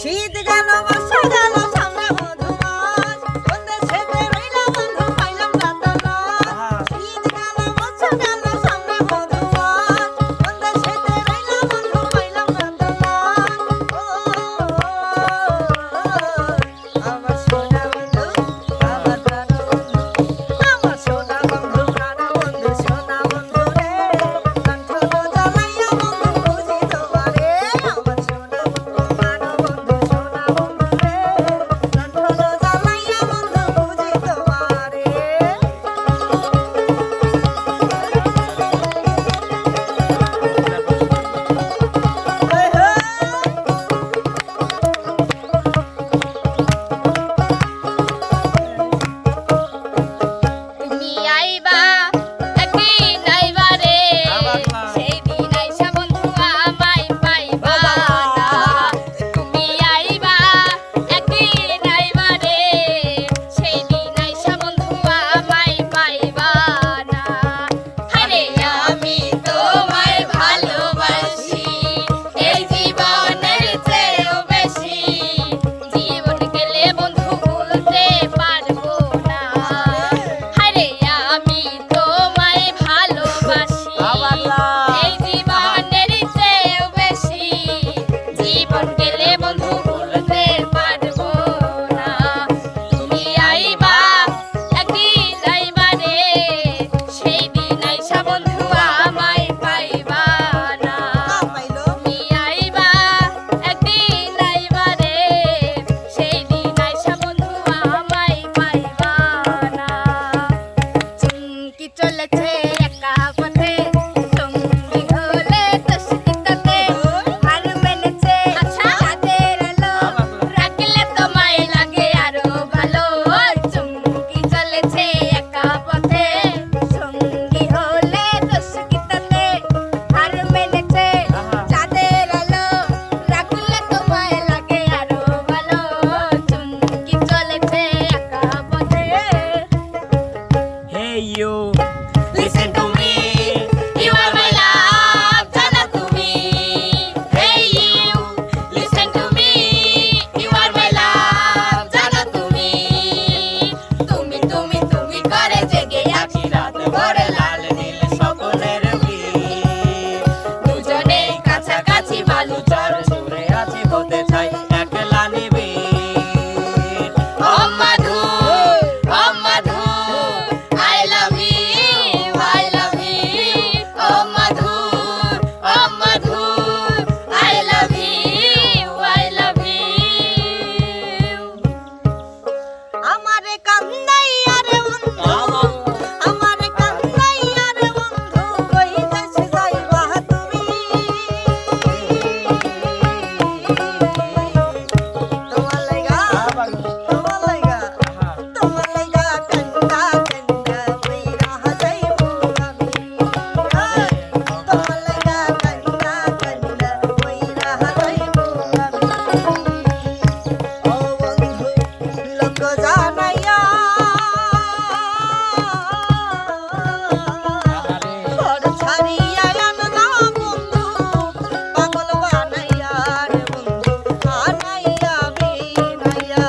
শীত গেল বর্ষা গেল সামনে মধুমাস কোন দেশেতে রইলা বন্ধু পাইলাম না তলাশ শীত গেল বর্ষা গেল সামনে মধুমাস কোন দেশেতে রইলা বন্ধু পাইলাম না তলাশ ও আমার সোনা বন্ধু আমার প্রাণ বন্ধু আমার সোনা বন্ধু প্রাণ বন্ধু সোনা বন্ধু রে কণ্ঠ জ্বালাইয়া বন্ধু বুঝি তোমারে আমার সোনা বন্ধু প্রাণ বন্ধু সোনা বন্ধু রে কণ্ঠ জ্বালাইয়া বন্ধু বুঝি তোমারে তুমি আইবা একদিন আইবা রে সেই দিন আইসা বন্ধু আমায় পাইবা না তুমি আইবা একদিন আইবা রে সেই দিন আইসা বন্ধু আমায় পাইবা না আরে আমি তোমায় ভালোবাসি এই জীবনের চেয়েও বেশি জীবন গেলে বন্ধু ভুলতে পারবো না আরে আমি তোমায় ভালোবাসি এই জীবনের চেয়েও বেশি জীবন গেলে বন্ধু ভুলতে পারবো না তুমি আইবা একদিন আইবা রে সেই দিন আইসা বন্ধু আমায় পাইবা না পাইলো তুমি আইবা একদিন আইবা রে সেই দিন আইসা বন্ধু আমায় পাইবা না চুমকি চলেছে একা পথে সঙ্গী হলে তসকিতাতে হার মেনেছে চাঁদের আলো রাখলে তোমায় লাগে আরো ভালো চুমকি চলেছে একা পথে সঙ্গী হলে তসকিতাতে হার মেনেছে চাঁদের আলো রাখলে তোমায় লাগে আরো ভালো চুমকি চলেছে একা পথে Hey you, listen to me. You are my love, জানো তুমি Hey you, listen to me. You are my love, জানো তুমি তুমি তুমি তুমি করে জেগে আছি রাত ভরে লাল নীল স্বপ্নের বীর। দুজনেই কাছাকাছি বালু চর ছুড়ে আছি হতে চাই একলা নিবিড়। Oh madhu, oh madhu, I love you, I love you. Oh madhu, oh madhu, I love you, I love you. আমারে কান্দাইয়া রে বন্ধু আমারে কান্দাইয়া রে বন্ধু কই দেশে যাইবা তুমি তোমার লাগা তোমার লাগা কান্দা কান্দা মইরা যাইবো আমি তোমার লাগা কান্দা কান্দা মইরা যাইবো আমি ও বন্ধু লোক জানাইয়া ঘর ছাড়িয়া আনলা বন্ধু পাগল বানাইয়া রে বন্ধু আনাইয়া বিনাইয়া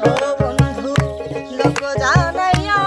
ও বন্ধু লোক জানাইয়া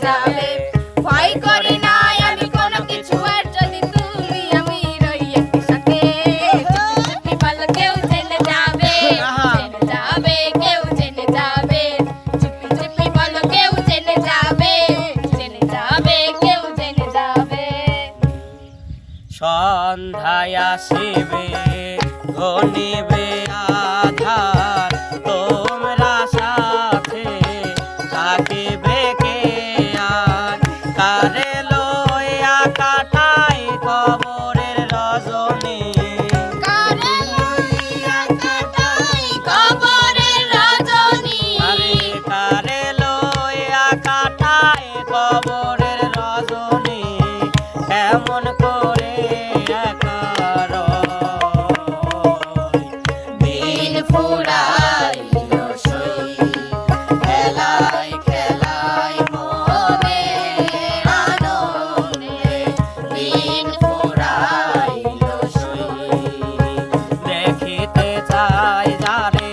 যাবে। ভয় করি না আমি কোনো কিছু, আর যদি তুমি আমি রই একসাথে। চুপি বলো কেউ জেনে যাবে, জেনে যাবে, কেউ জেনে যাবে। চুপি চুপি বলো কেউ জেনে যাবে, জেনে যাবে, কেউ জেনে যাবে। সন্ধ্যায় আসিবে ঘনিবে আধার, তোমরা সাথে থাকিবে কে আর? কারে লইয়া কাটাই কবরের রজনী, কারে লইয়া কাটাই কবরের রজনী। আরে কারে লইয়া কাটাই কবরের রজনী, কেমন করে একা রয়? দিন ফুরাইল সই খেলায় খেলায় মনের আনন্দে, দিন ফুরাইল সই। দেখিতে চাই যারে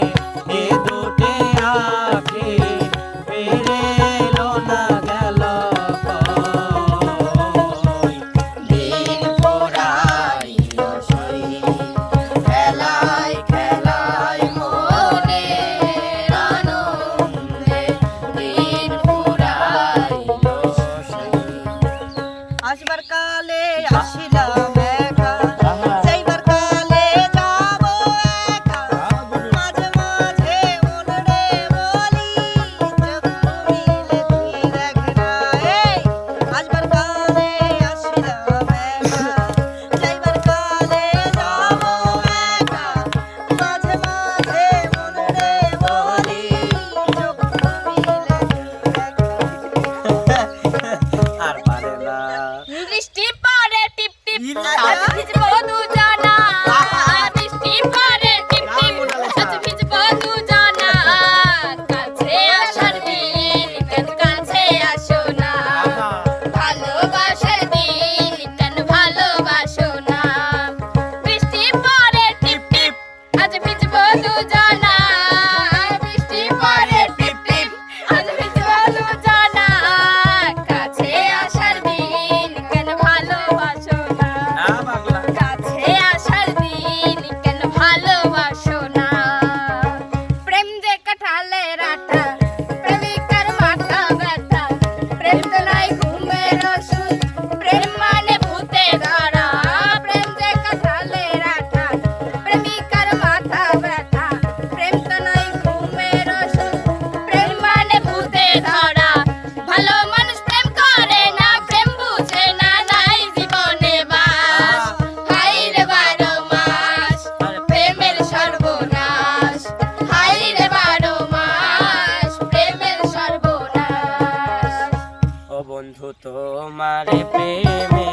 এ দুটি আঁখি, ফিরে এলো না গেল কই। দিন ফুরাইল সই খেলায় খেলায় মনের আনন্দে, দিন ফুরাইল সই। আসবার কালে আসিলাম একা, যাইবার কালে যাব একা। মাঝে মাঝে মনরে বলি, চোখ বুলিলে তুই দেখ না। এই আসবার কালে আসিলাম একা, যাইবার কালে যাব একা। মাঝে মাঝে মনরে বলি, চোখ বুলিলে তুই দেখ না। আর পারে না। বৃষ্টি পড়ে টিপ টিপ, আজ ভিজবো দুজনা। বৃষ্টি পড়ে টিপ টিপ, আজ ভিজবো দুজনা। কাছে আসার দিন কেন কাছে আসো না? ভালোবাসার দিন কেন ভালোবাসো না? বৃষ্টি পড়ে টিপ টিপ, আজ ভিজবো দুজনা। বৃষ্টি পড়ে টিপ টিপ, আজ ভিজবো দুজনা। কাছে আসার দিন কেন ভালোবাসো না? না বাংলা। কাছে আসার দিন কেন ভালোবাসো না? প্রেম যে কাঁঠালের আঠা, প্রেমিকার মাথা ব্যথা। প্রেম তো নাই ঘুমের ওষুধ, প্রেম মানে ভূতে ধরা। প্রেম যে কাঁঠালের আঠা, প্রেমিকার মাথা ব্যথা। প্রেম তো নাই ঘুমের ওষুধ, প্রেম মানে ভূতে ধরা। ভালো মানুষ প্রেম করে না, প্রেম বুঝে না, নাই জীবনে বাস। হাই রে 12 মাস প্রেমের সর্বনাশ। হাই রে 12 মাস প্রেমের সর্বনাশ। ও বন্ধু তোমার প্রেমে